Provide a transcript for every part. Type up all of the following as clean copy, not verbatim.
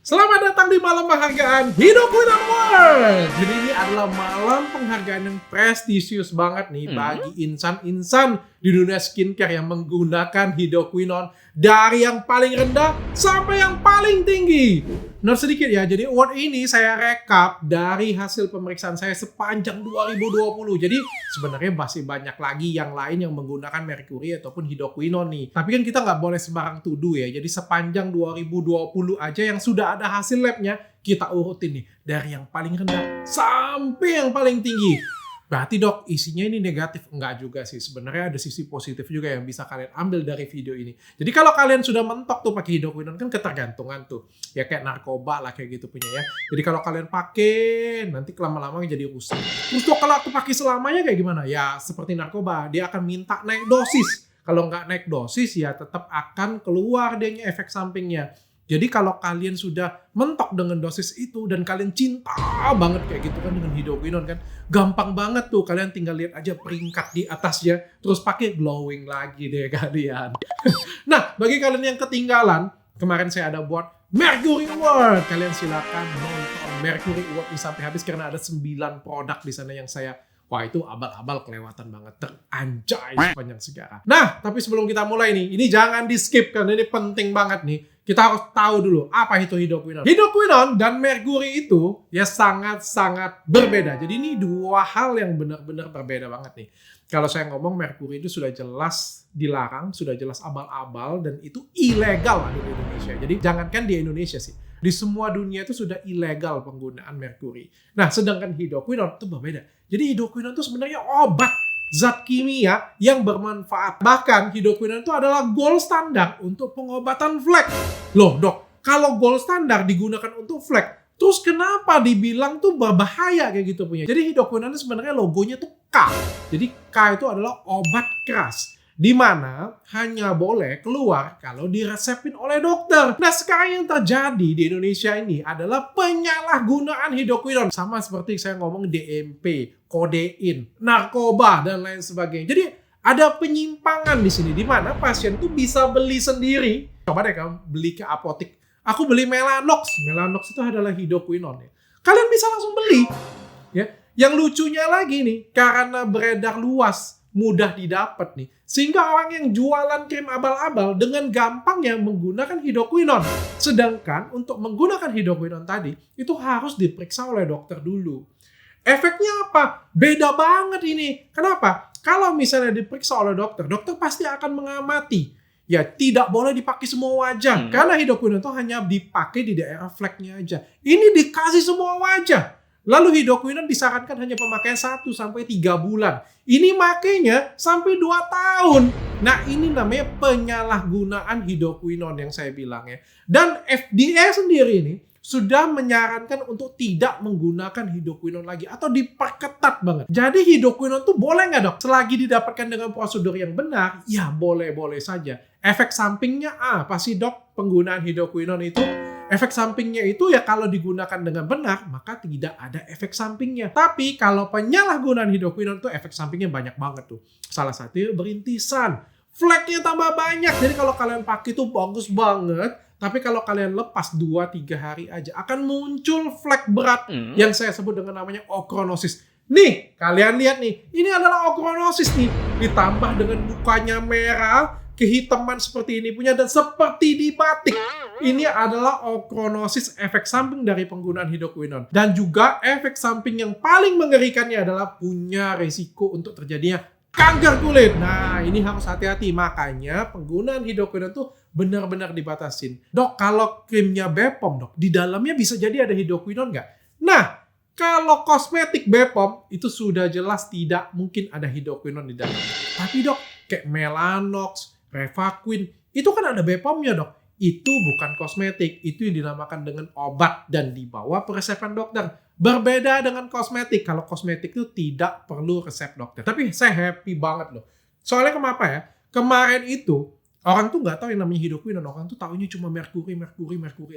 Selamat datang di malam penghargaan Hidroquinone Award. Jadi ini adalah malam penghargaan yang prestisius banget nih bagi insan-insan di dunia skincare yang menggunakan hidroquinone dari yang paling rendah sampai yang paling tinggi. Nah sedikit ya, jadi award ini saya rekap dari hasil pemeriksaan saya sepanjang 2020. Jadi sebenarnya masih banyak lagi yang lain yang menggunakan merkuri ataupun hidroquinone nih. Tapi kan kita nggak boleh sembarang tuduh ya. Jadi sepanjang 2020 aja yang sudah ada hasil labnya, kita urutin nih. Dari yang paling rendah sampai yang paling tinggi. Berarti dok, isinya ini negatif? Enggak juga sih. Sebenarnya ada sisi positif juga yang bisa kalian ambil dari video ini. Jadi kalau kalian sudah mentok tuh pakai hidroquinone, kan ketergantungan tuh. Ya kayak narkoba lah kayak gitu punya ya. Jadi kalau kalian pakai, nanti lama-lama jadi rusak. Terus dok, kalau aku pakai selamanya kayak gimana? Ya seperti narkoba, dia akan minta naik dosis. Kalau nggak naik dosis ya tetap akan keluar dianya efek sampingnya. Jadi kalau kalian sudah mentok dengan dosis itu dan kalian cinta banget kayak gitu kan dengan hidroquinone kan, gampang banget tuh kalian tinggal lihat aja peringkat di atasnya, terus pakai glowing lagi deh kalian. Nah, bagi kalian yang ketinggalan, kemarin saya ada buat Mercury Award. Kalian silakan nonton Mercury Award ini sampai habis karena ada 9 produk di sana yang saya itu abal-abal kelewatan banget, teranjay sepanjang sejarah. Nah, tapi sebelum kita mulai nih, ini jangan di skip karena ini penting banget nih. Kita harus tahu dulu apa itu hidroquinone. Hidroquinone dan merkuri itu ya sangat-sangat berbeda. Jadi ini dua hal yang benar-benar berbeda banget nih. Kalau saya ngomong merkuri itu sudah jelas dilarang, sudah jelas abal-abal dan itu ilegal di Indonesia. Jadi jangankan di Indonesia sih. Di semua dunia itu sudah ilegal penggunaan merkuri. Nah, sedangkan hidroquinone itu berbeda. Jadi hidroquinone itu sebenarnya obat, zat kimia yang bermanfaat. Bahkan hidroquinone itu adalah gold standar untuk pengobatan flek. Loh dok, kalau gold standar digunakan untuk flek, terus kenapa dibilang tuh berbahaya kayak gitu punya? Jadi hidroquinone sebenarnya logonya tuh K. Jadi K itu adalah obat keras. Di mana hanya boleh keluar kalau diresepin oleh dokter. Nah sekarang yang terjadi di Indonesia ini adalah penyalahgunaan hidroquinone. Sama seperti saya ngomong DMP, kodein, narkoba, dan lain sebagainya. Jadi ada penyimpangan di sini. Di mana pasien tuh bisa beli sendiri. Coba deh kamu beli ke apotek. Aku beli Melanox. Melanox itu adalah hidroquinone. Kalian bisa langsung beli. Ya. Yang lucunya lagi nih, karena beredar luas, mudah didapat nih. Sehingga orang yang jualan krim abal-abal dengan gampangnya menggunakan hidroquinone. Sedangkan untuk menggunakan hidroquinone tadi, itu harus diperiksa oleh dokter dulu. Efeknya apa? Beda banget ini. Kenapa? Kalau misalnya diperiksa oleh dokter, dokter pasti akan mengamati. Ya tidak boleh dipakai semua wajah. Karena hidroquinone itu hanya dipakai di daerah fleknya aja. Ini dikasih semua wajah. Lalu hidroquinone disarankan hanya pemakaian 1-3 bulan. Ini makainya sampai 2 tahun. Nah ini namanya penyalahgunaan hidroquinone yang saya bilang ya. Dan FDA sendiri ini sudah menyarankan untuk tidak menggunakan hidroquinone lagi atau diperketat banget. Jadi hidroquinone tuh boleh nggak dok? Selagi didapatkan dengan prosedur yang benar, ya boleh-boleh saja. Efek sampingnya apa sih dok penggunaan hidroquinone itu? Efek sampingnya itu ya kalau digunakan dengan benar, maka tidak ada efek sampingnya. Tapi kalau penyalahgunaan hidroquinone itu efek sampingnya banyak banget tuh. Salah satunya berintisan. Fleknya tambah banyak. Jadi kalau kalian pakai itu bagus banget. Tapi kalau kalian lepas 2-3 hari aja akan muncul flek berat yang saya sebut dengan namanya ochronosis. Nih, kalian lihat nih. Ini adalah ochronosis nih. Ditambah dengan mukanya merah, kehitaman seperti ini punya dan seperti di batik. Ini adalah ochronosis, efek samping dari penggunaan hidroquinone. Dan juga efek samping yang paling mengerikannya adalah punya resiko untuk terjadinya kanker kulit. Nah, ini harus hati-hati. Makanya penggunaan hidroquinone tuh benar-benar dibatasin. Dok, kalau krimnya Bepom, dok, di dalamnya bisa jadi ada hidroquinone nggak? Nah, kalau kosmetik Bepom, itu sudah jelas tidak mungkin ada hidroquinone di dalam. Tapi dok, kayak Melanox, Revaquin, itu kan ada Bepomnya dok. Itu bukan kosmetik, itu yang dinamakan dengan obat dan dibawa peresepan dokter. Berbeda dengan kosmetik. Kalau kosmetik itu tidak perlu resep dokter. Tapi saya happy banget loh. Soalnya kenapa ya? Kemarin itu orang tuh nggak tahu yang namanya hidroquinone. Orang tuh taunya cuma merkuri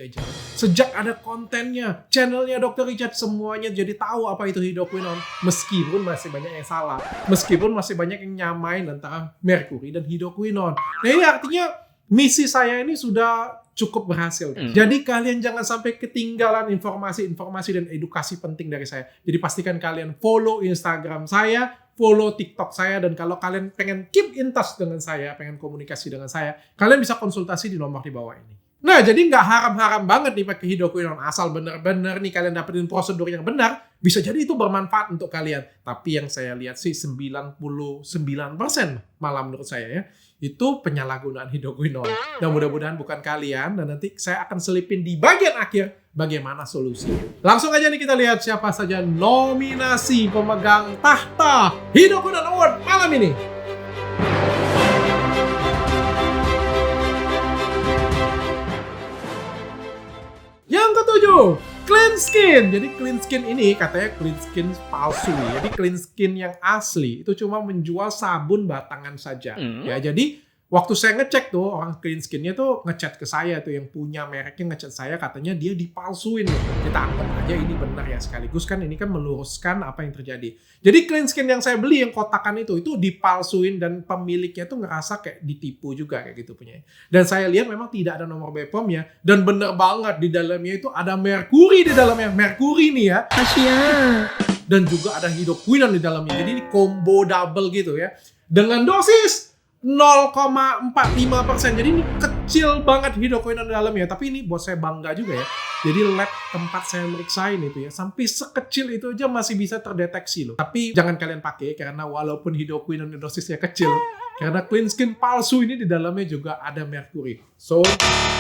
aja. Sejak ada kontennya, channelnya Dr. Richard, semuanya jadi tahu apa itu hidroquinone. Meskipun masih banyak yang salah. Meskipun masih banyak yang nyamain antara merkuri dan hidroquinone. Nah ini artinya misi saya ini sudah cukup berhasil. Jadi kalian jangan sampai ketinggalan informasi-informasi dan edukasi penting dari saya. Jadi pastikan kalian follow Instagram saya, follow TikTok saya, dan kalau kalian pengen keep in touch dengan saya, pengen komunikasi dengan saya, kalian bisa konsultasi di nomor di bawah ini. Nah, jadi nggak haram-haram banget nih pakai Hidroquinone. Asal bener-bener nih kalian dapetin prosedur yang benar, bisa jadi itu bermanfaat untuk kalian. Tapi yang saya lihat sih 99% malah menurut saya ya, itu penyalahgunaan Hidroquinone. Dan mudah-mudahan bukan kalian, dan nanti saya akan selipin di bagian akhir bagaimana solusi. Langsung aja nih kita lihat siapa saja nominasi pemegang tahta Hidroquinone Award malam ini. Yang ketujuh, Clean Skin. Jadi Clean Skin ini katanya Clean Skin palsu. Jadi Clean Skin yang asli itu cuma menjual sabun batangan saja. Ya, jadi waktu saya ngecek tuh, orang Clean Skin-nya tuh ngechat ke saya tuh, yang punya mereknya ngechat saya, katanya dia dipalsuin. Kita anggap aja ini benar ya, sekaligus kan ini kan meluruskan apa yang terjadi. Jadi Clean Skin yang saya beli yang kotakan itu dipalsuin, dan pemiliknya tuh ngerasa kayak ditipu juga kayak gitu punya. Dan saya lihat memang tidak ada nomor BPOM-nya, dan bener banget di dalamnya itu ada merkuri di dalamnya. Merkuri nih ya. Kasihan. Dan juga ada Hidroquinone di dalamnya. Jadi ini combo double gitu ya. Dengan dosis 0,45%. Jadi ini kecil banget Hidroquinone di dalamnya. Tapi ini buat saya bangga juga ya. Jadi lab tempat saya meriksain itu ya, sampai sekecil itu aja masih bisa terdeteksi loh. Tapi jangan kalian pakai, karena walaupun Hidroquinone dosisnya kecil, karena Clean Skin palsu ini di dalamnya juga ada merkuri. So,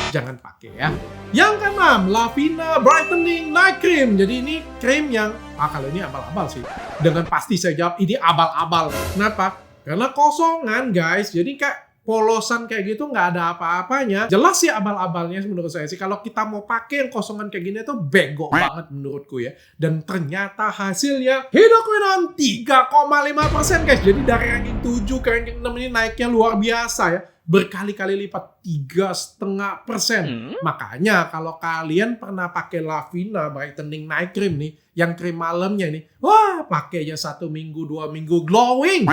jangan pakai ya. Yang keenam, Lavina Brightening Night Cream. Jadi ini krim yang, kalau ini abal-abal sih. Dengan pasti saya jawab ini abal-abal. Kenapa? Karena kosongan guys, jadi kayak polosan kayak gitu, nggak ada apa-apanya. Jelas sih abal-abalnya menurut saya sih. Kalau kita mau pakai yang kosongan kayak gini tuh bego banget menurutku ya. Dan ternyata hasilnya Hidroquinone 3,5% guys. Jadi dari ranking 7 ke ranking 6 ini naiknya luar biasa ya. Berkali-kali lipat, 3,5%. Makanya kalau kalian pernah pakai Lavina Brightening Night Cream nih, yang krim malamnya nih, wah pakai aja 1 minggu, 2 minggu, glowing.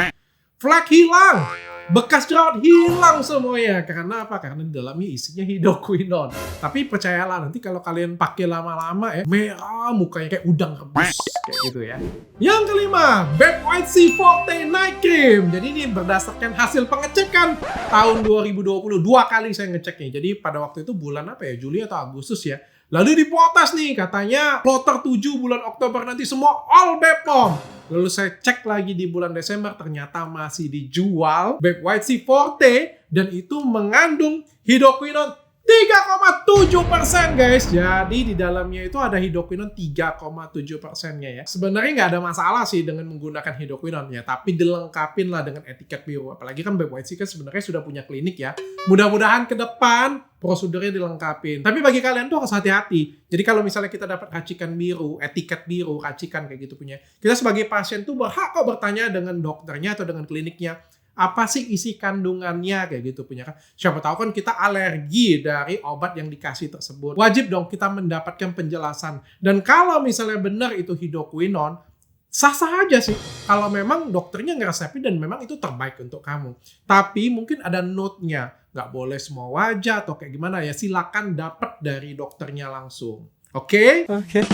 Flek hilang, bekas jerawat hilang semuanya. Karena apa? Karena di dalamnya isinya Hidroquinone. Tapi percayalah, nanti kalau kalian pakai lama-lama ya, merah mukanya kayak udang rebus kayak gitu ya. Yang kelima, Beb White Sea Forte Night Cream. Jadi ini berdasarkan hasil pengecekan tahun 2020. 2 kali saya ngeceknya. Jadi pada waktu itu bulan apa ya? Juli atau Agustus ya. Lalu diprotes nih, katanya kloter 7 bulan Oktober nanti semua all BPOM. Lalu saya cek lagi di bulan Desember, ternyata masih dijual Beb White Sea Forte, dan itu mengandung Hidroquinone 3,7% guys. Jadi di dalamnya itu ada Hidroquinone 3,7%-nya ya. Sebenarnya nggak ada masalah sih dengan menggunakan Hidroquinone ya, tapi dilengkapin lah dengan etiket biru. Apalagi kan Beb White Sea kan sebenarnya sudah punya klinik ya. Mudah-mudahan ke depan prosedurnya dilengkapin. Tapi bagi kalian tuh harus hati-hati. Jadi kalau misalnya kita dapat racikan biru, etiket biru, racikan kayak gitu punya, kita sebagai pasien tuh berhak kok bertanya dengan dokternya atau dengan kliniknya, apa sih isi kandungannya kayak gitu punya kan. Siapa tahu kan kita alergi dari obat yang dikasih tersebut. Wajib dong kita mendapatkan penjelasan. Dan kalau misalnya benar itu Hidroquinone, sah-sah aja sih. Kalau memang dokternya ngeresepin dan memang itu terbaik untuk kamu. Tapi mungkin ada note-nya. Nggak boleh semua wajah atau kayak gimana ya. Silakan dapat dari dokternya langsung. Oke?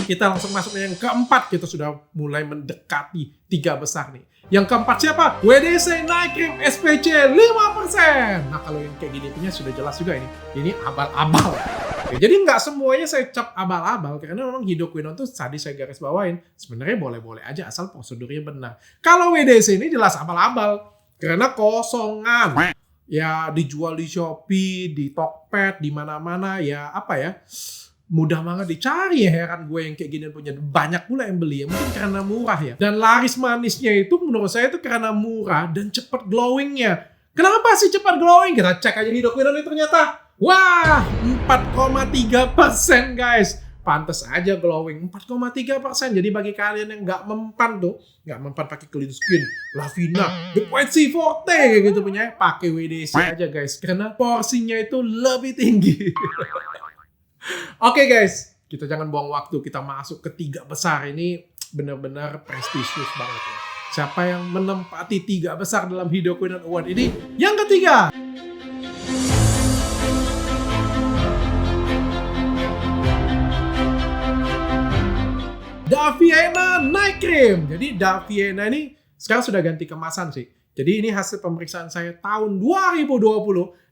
Kita langsung masuk yang keempat. Kita sudah mulai mendekati 3 besar nih. Yang keempat siapa? WDC Night Cream SPC 5%. Nah kalau yang kayak gini punya sudah jelas juga ini. Ini abal-abal. Oke, jadi nggak semuanya saya cap abal-abal. Karena memang Hidroquinone tuh tadi saya garis bawain. Sebenarnya boleh-boleh aja asal prosedurnya benar. Kalau WDC ini jelas abal-abal. Karena kosongan. Ya dijual di Shopee, di Tokped, di mana-mana. Ya apa ya. Mudah banget dicari ya, heran gue yang kayak gini punya. Banyak pula yang beli ya, mungkin karena murah ya. Dan laris manisnya itu menurut saya itu karena murah dan cepat glowingnya. Kenapa sih cepat glowing? Kita cek aja Hidroquinone ternyata. Wah, 4,3% guys. Pantes aja glowing, 4,3%. Jadi bagi kalian yang nggak mempan tuh, nggak mempan pakai Clean Skin, Lavina, Beb White Sea Forte kayak gitu punya, pakai WDC aja guys. Karena porsinya itu lebih tinggi. Oke guys, kita jangan buang waktu, kita masuk ke 3 besar. Ini benar-benar prestisius banget ya. Siapa yang menempati 3 besar dalam Hidroquinone Award ini? Yang ketiga, Daviena Night Cream. Jadi Daviena ini sekarang sudah ganti kemasan sih. Jadi ini hasil pemeriksaan saya tahun 2020.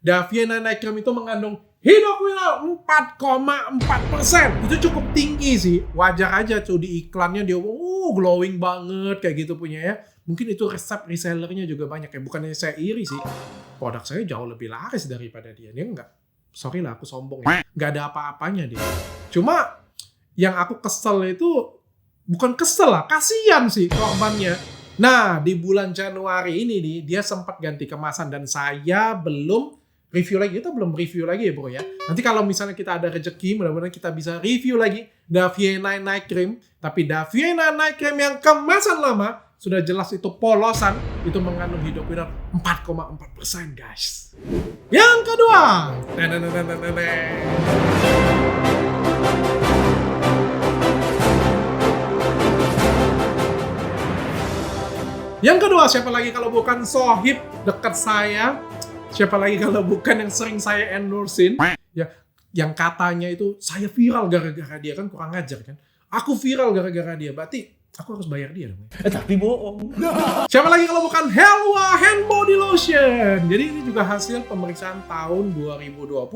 Daviena Night Cream itu mengandung hidroquinone 4,4%. Itu cukup tinggi sih. Wajar aja tuh di iklannya dia glowing banget kayak gitu punya ya. Mungkin itu resep resellernya juga banyak ya. Bukannya saya iri sih. Produk saya jauh lebih laris daripada dia. Dia enggak. Sorry lah aku sombong ya. Enggak ada apa-apanya dia. Cuma yang aku kesel itu bukan kesel lah. Kasian sih korbannya. Nah, di bulan Januari ini nih, dia sempat ganti kemasan dan saya belum review lagi. Kita belum review lagi ya bro ya. Nanti kalau misalnya kita ada rezeki, mudah-mudahan kita bisa review lagi Daviena Night Cream. Tapi Daviena Night Cream yang kemasan lama, sudah jelas itu polosan, itu mengandung hidroquinone 4,4% guys. Yang kedua, siapa lagi kalau bukan sohib dekat saya? Siapa lagi kalau bukan yang sering saya endorsein? Ya, yang katanya itu saya viral gara-gara dia, kan kurang ajar kan? Aku viral gara-gara dia, berarti aku harus bayar dia dong. Tapi bohong. Siapa lagi kalau bukan Helwa Hand Body Lotion? Jadi ini juga hasil pemeriksaan tahun 2020.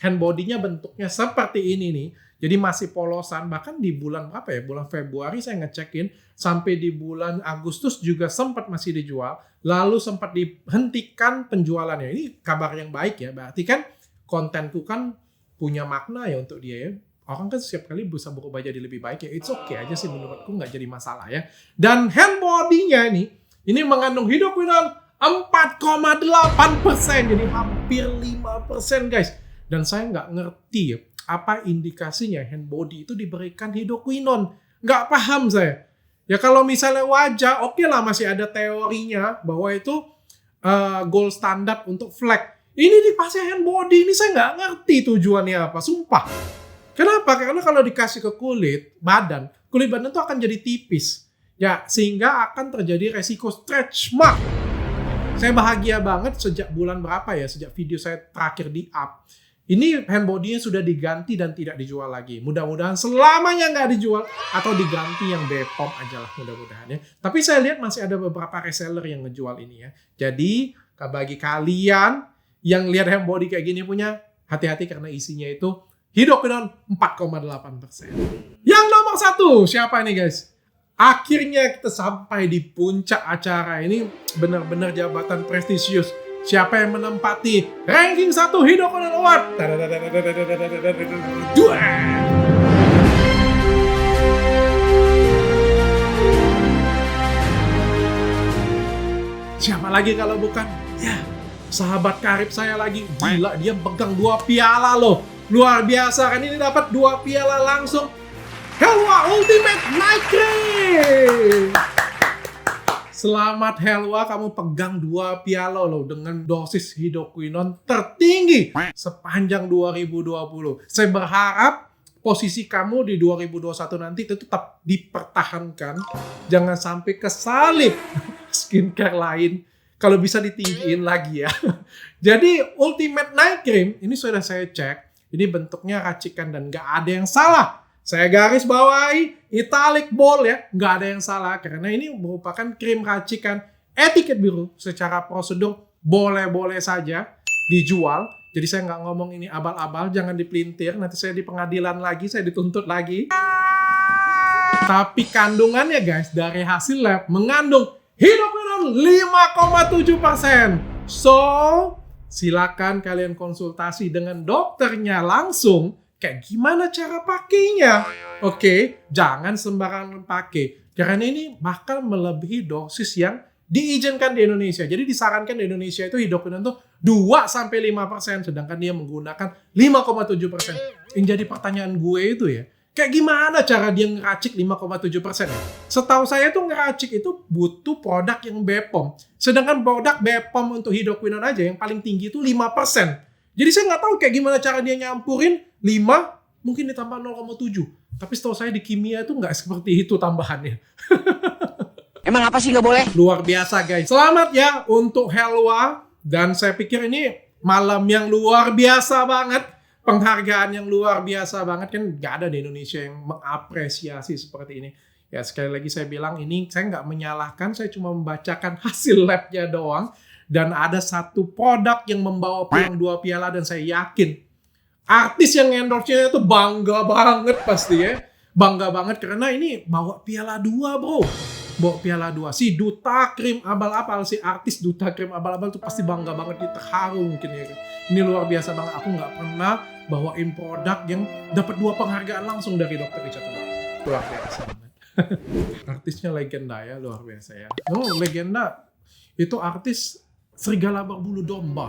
Hand body-nya bentuknya seperti ini nih. Jadi masih polosan, bahkan di bulan apa ya? Bulan Februari saya ngecekin, sampai di bulan Agustus juga sempat masih dijual, lalu sempat dihentikan penjualannya. Ini kabar yang baik ya, berarti kan kontenku kan punya makna ya untuk dia ya. Orang kan setiap kali bisa berubah jadi lebih baik ya, it's okay aja sih menurutku, nggak jadi masalah ya. Dan hand body-nya ini mengandung hidroquinone 4,8%, jadi hampir 5% guys. Dan saya nggak ngerti ya, apa indikasinya hand body itu diberikan hidroquinone. Nggak paham saya. Ya kalau misalnya wajah, oke lah masih ada teorinya bahwa itu gold standard untuk flek. Ini dipasang hand body, ini saya nggak ngerti tujuannya apa, sumpah. Kenapa? Karena kalau dikasih ke kulit badan itu akan jadi tipis. Ya, sehingga akan terjadi resiko stretch mark. Saya bahagia banget sejak bulan berapa ya, sejak video saya terakhir di up. Ini hand body-nya sudah diganti dan tidak dijual lagi. Mudah-mudahan selamanya nggak dijual atau diganti yang Bepom aja lah mudah-mudahan ya. Tapi saya lihat masih ada beberapa reseller yang ngejual ini ya. Jadi bagi kalian yang lihat hand body kayak gini punya, hati-hati karena isinya itu hidroquinone 4,8%. Yang nomor 1 siapa nih guys? Akhirnya kita sampai di puncak acara ini, benar-benar jabatan prestisius. Siapa yang menempati ranking 1 hidroquinone award? Siapa lagi kalau bukan? Ya, sahabat karib saya lagi. Gila, dia pegang 2 piala loh. Luar biasa kan, ini dapat 2 piala langsung. Helwa Ultimate Night Cream. Selamat Helwa, kamu pegang 2 piala loh dengan dosis hidroquinone tertinggi sepanjang 2020. Saya berharap posisi kamu di 2021 nanti tetap dipertahankan. Jangan sampai kesalip skincare lain. Kalau bisa ditinggiin lagi ya. Jadi Ultimate Night Cream ini sudah saya cek. Ini bentuknya racikan dan nggak ada yang salah. Saya garis bawahi, italic bold ya, nggak ada yang salah. Karena ini merupakan krim racikan etiket biru. Secara prosedur boleh-boleh saja dijual. Jadi saya nggak ngomong ini abal-abal, jangan dipelintir. Nanti saya di pengadilan lagi, saya dituntut lagi. Tapi kandungannya guys, dari hasil lab mengandung hidroquinone 5,7%. So, silakan kalian konsultasi dengan dokternya langsung. Kayak gimana cara pakainya? Oke, jangan sembarangan pakai. Karena ini bakal melebihi dosis yang diizinkan di Indonesia. Jadi disarankan di Indonesia itu hidroquinone tuh 2-5%. Sedangkan dia menggunakan 5,7%. Yang jadi pertanyaan gue itu ya, kayak gimana cara dia ngeracik 5,7%? Setahu saya tuh ngeracik itu butuh produk yang Bepom. Sedangkan produk Bepom untuk hidroquinone aja yang paling tinggi itu 5%. Jadi saya nggak tahu kayak gimana cara dia nyampurin 5, mungkin ditambah 0,7. Tapi setahu saya di kimia itu nggak seperti itu tambahannya. Emang apa sih nggak boleh? Luar biasa guys. Selamat ya untuk Helwa. Dan saya pikir ini malam yang luar biasa banget. Penghargaan yang luar biasa banget. Kan nggak ada di Indonesia yang mengapresiasi seperti ini. Ya sekali lagi saya bilang ini saya nggak menyalahkan, saya cuma membacakan hasil labnya doang. Dan ada satu produk yang membawa pulang 2 piala dan saya yakin artis yang endorse-nya itu bangga banget pasti ya. Bangga banget karena ini bawa piala 2 bro. Bawa piala 2. Si Duta Krim Abal-Abal, si artis Duta Krim Abal-Abal tuh pasti bangga banget, dia terharu mungkin ya. Ini luar biasa banget. Aku nggak pernah bawain produk yang dapat 2 penghargaan langsung dari Dr. Richard Miller. Luar biasa banget. Artisnya legenda ya, luar biasa ya. No, legenda. Itu artis serigala berbulu domba.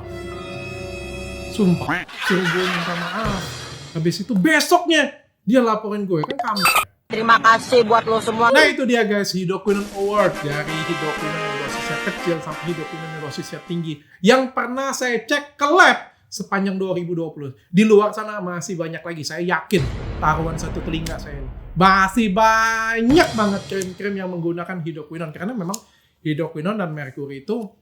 Sumpah, suruh gue minta maaf. Habis itu besoknya dia laporin gue, kan kamu. Terima kasih buat lo semua. Nah itu dia guys, Hidroquinone Award. Dari Hidroquinone yang dosisnya kecil sampai Hidroquinone yang dosisnya tinggi. Yang pernah saya cek ke lab sepanjang 2020. Di luar sana masih banyak lagi, saya yakin. Taruhan satu telinga saya ini. Masih banyak banget krim-krim yang menggunakan hidroquinone. Karena memang hidroquinone dan merkuri itu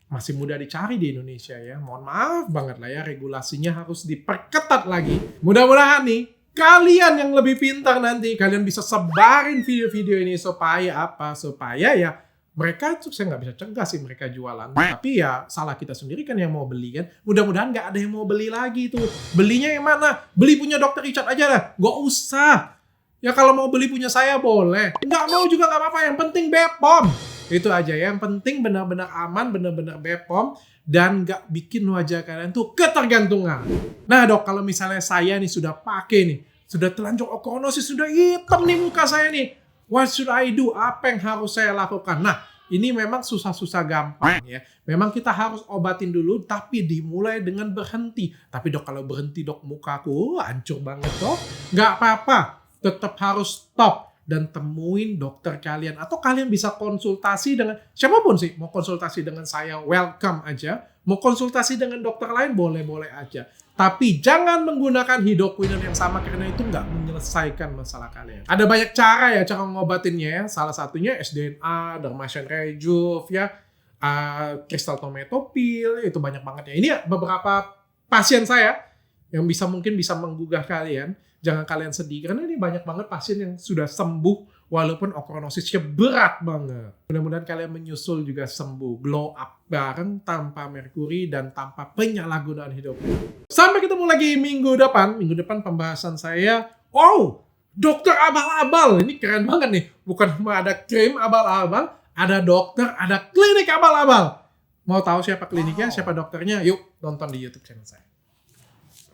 masih mudah dicari di Indonesia ya. Mohon maaf banget lah ya, regulasinya harus diperketat lagi. Mudah-mudahan nih, kalian yang lebih pintar nanti, kalian bisa sebarin video-video ini supaya apa? Supaya ya mereka tuh, saya nggak bisa cegah sih mereka jualan. Tapi ya salah kita sendiri kan yang mau beli kan. Mudah-mudahan nggak ada yang mau beli lagi tuh. Belinya yang mana? Beli punya Dr. Richard aja lah. Nggak usah. Ya kalau mau beli punya saya boleh. Nggak mau juga nggak apa-apa. Yang penting BPOM. Itu aja ya. Yang penting benar-benar aman, benar-benar BPOM. Dan nggak bikin wajah kalian tuh ketergantungan. Nah dok, kalau misalnya saya nih sudah pakai nih, sudah telanjang ochronosis, sudah hitam nih muka saya nih. What should I do? Apa yang harus saya lakukan? Nah, ini memang susah-susah gampang ya. Memang kita harus obatin dulu, tapi dimulai dengan berhenti. Tapi dok, kalau berhenti dok, mukaku hancur banget dok. Nggak apa-apa. Tetap harus stop dan temuin dokter kalian. Atau kalian bisa konsultasi dengan siapapun sih. Mau konsultasi dengan saya, welcome aja. Mau konsultasi dengan dokter lain, boleh-boleh aja. Tapi jangan menggunakan hidroquinone yang sama karena itu nggak menyelesaikan masalah kalian. Ada banyak cara ya, cara ngobatinnya ya. Salah satunya SDNA, Dermachen Rejuve ya, Crystal Tomato Peel, itu banyak banget ya. Ini ya beberapa pasien saya yang mungkin bisa menggugah kalian. Jangan kalian sedih karena ini banyak banget pasien yang sudah sembuh walaupun ochronosisnya berat banget. Mudah-mudahan kalian menyusul juga sembuh, glow up bareng tanpa merkuri dan tanpa penyalahgunaan hidroquinone. Sampai ketemu lagi minggu depan. Minggu depan pembahasan saya, wow, dokter abal-abal. Ini keren banget nih. Bukan cuma ada krim abal-abal, ada dokter, ada klinik abal-abal. Mau tahu siapa kliniknya, siapa dokternya? Yuk nonton di YouTube channel saya.